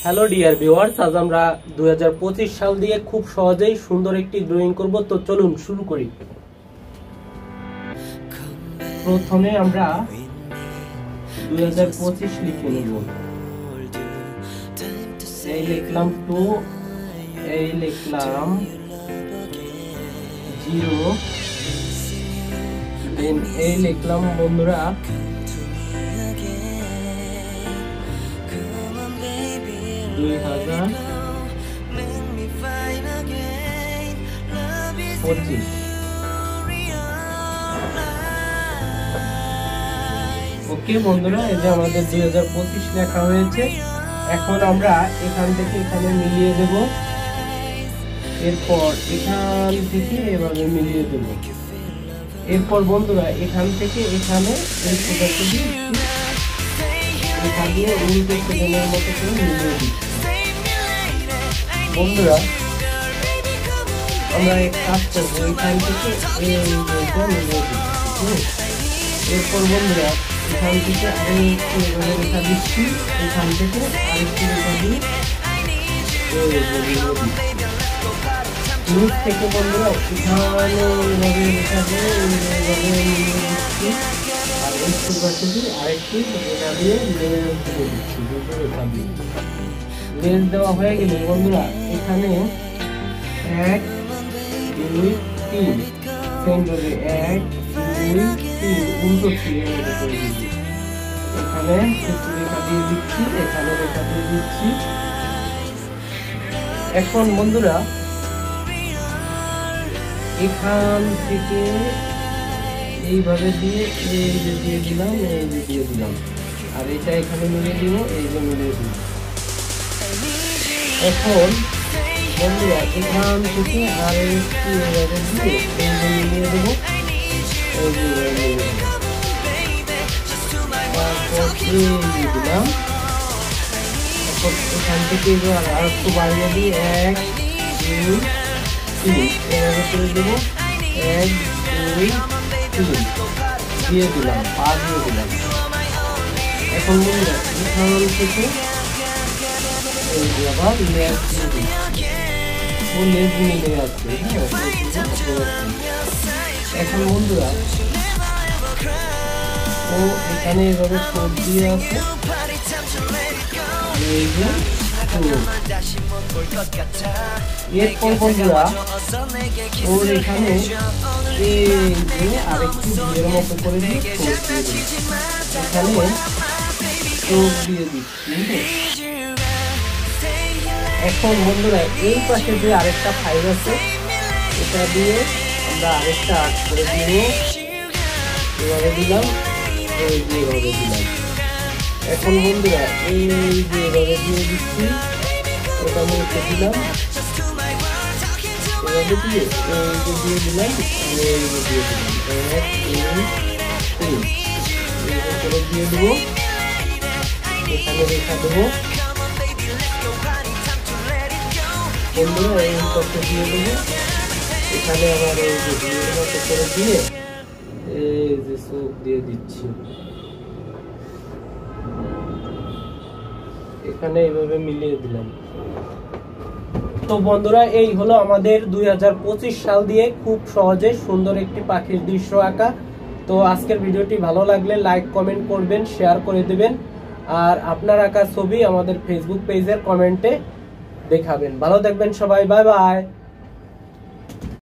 Hello dear viewers, আজ আমরা 2025 সাল দিয়ে খুব সহজেই সুন্দর একটি ড্রয়িং করব। তো চলুন শুরু করি। প্রথমে আমরা 2025 লিখে নেব। এই লিখলাম 2, এই লিখলাম 0, দেন এই লিখলাম বন্ধুরা 2025। ওকে বন্ধুরা, এই যে আমাদের 2025 লেখা হয়েছে। এখন আমরা এখান থেকে এখানে মিলিয়ে দেব, এরপর এখান থেকে এভাবে মিলিয়ে দেব। এরপর বন্ধুরা এখান থেকে এখানে এই সোজাসুজি এখান দিয়ে উল্টো সেকেন্ডের মতো করে মিলিয়ে দিচ্ছি। বন্ধুরা আমরা এক কাজ করবো, এখান থেকে এইটা মিলিয়ে দিচ্ছি। এরপর বন্ধুরা এখান থেকে আরেকটু রেখা দিচ্ছি, এখান থেকে আরেকটু রেখা দিই নিচ থেকে বন্ধুরা এখানে এইভাবে রেখা দিয়ে এইভাবে মিলিয়ে দিচ্ছি। আর এই সোজাসুজি আরেকটি রেখা দিয়ে লেজ দিয়ে দিচ্ছি, দুটো রেখা দিয়ে। লেজ দেওয়া হয়ে গেলে বন্ধুরা এখানে 1 2 3 সেন্টারে 1 2 3 উল্টো করে দিচ্ছি। এখানে রেখা দিয়ে দিচ্ছি, এখানে রেখা দিয়ে দিচ্ছি। এখন বন্ধুরা এখান থেকে এইভাবে দিয়ে এই যে দিয়ে দিলাম, এই যে দিয়ে দিলাম, আর এটা এখানে মিলিয়ে দিব, এই যে মিলিয়ে দিব। এখন বন্ধুরা এখান থেকে আর একটু এইভাবে দিয়ে এই যে মিলিয়ে দেবো, এই যে মিলিয়ে দেবো। তারপর এই দিয়ে দিলাম। এখন এখান থেকে আর একটু বাড়িয়ে দিই, 1 2 3 এভাবে করে দেবো, 1 2 3 দিয়ে দিলাম, পা দিয়ে দিলাম। এখন বন্ধুরা এখান থেকে এই যে আবার লেজ দিয়ে দিই, ও লেজ মিলে যাচ্ছে। এখন বন্ধুরা ও এখানে এভাবে ঠোঁট দিয়ে আছে, এই যে এরপর বন্ধুরা ওর এখানে এই যে আরেকটি বিয়ের মতো করে দিয়ে ঠোঁট দিয়ে দিচ্ছি, এখানে চোখ দিয়ে দিচ্ছি। এখন বন্ধুরা এই পাশে যে আরেকটা ফাইল আছে, এটা দিয়ে আমরা আরেকটা আর্ট করে দিব। এভাবে দিলাম, এই যে এভাবে দিলাম। এখন বন্ধুরা এই যে এভাবে দিয়ে দিচ্ছি, ওটা মুখে দিলাম, এভাবে দিয়ে এই যে দিয়ে দিলাম, এই যে দিয়ে দিলাম, 1 2 3 করে দিয়ে দেবো। এখানে রেখা দেবো বন্ধুরা, এই করতে দিয়ে দেবো। এখানে আবার এই যে বিয়ের মতো করে দিয়ে এই যে চোখ দিয়ে দিচ্ছি, এখানে এইভাবে মিলিয়ে দিলাম। তো বন্ধুরা এই হলো আমাদের 2025 সাল দিয়ে খুব সহজে সুন্দর একটি পাখির দৃশ্য আঁকা। তো আজকের ভিডিওটি ভালো লাগলে লাইক কমেন্ট করবেন, শেয়ার করে দেবেন, আর আপনার আঁকা ছবি আমাদের ফেসবুক পেজের কমেন্টে দেখাবেন। ভালো থাকবেন সবাই, বাই বাই।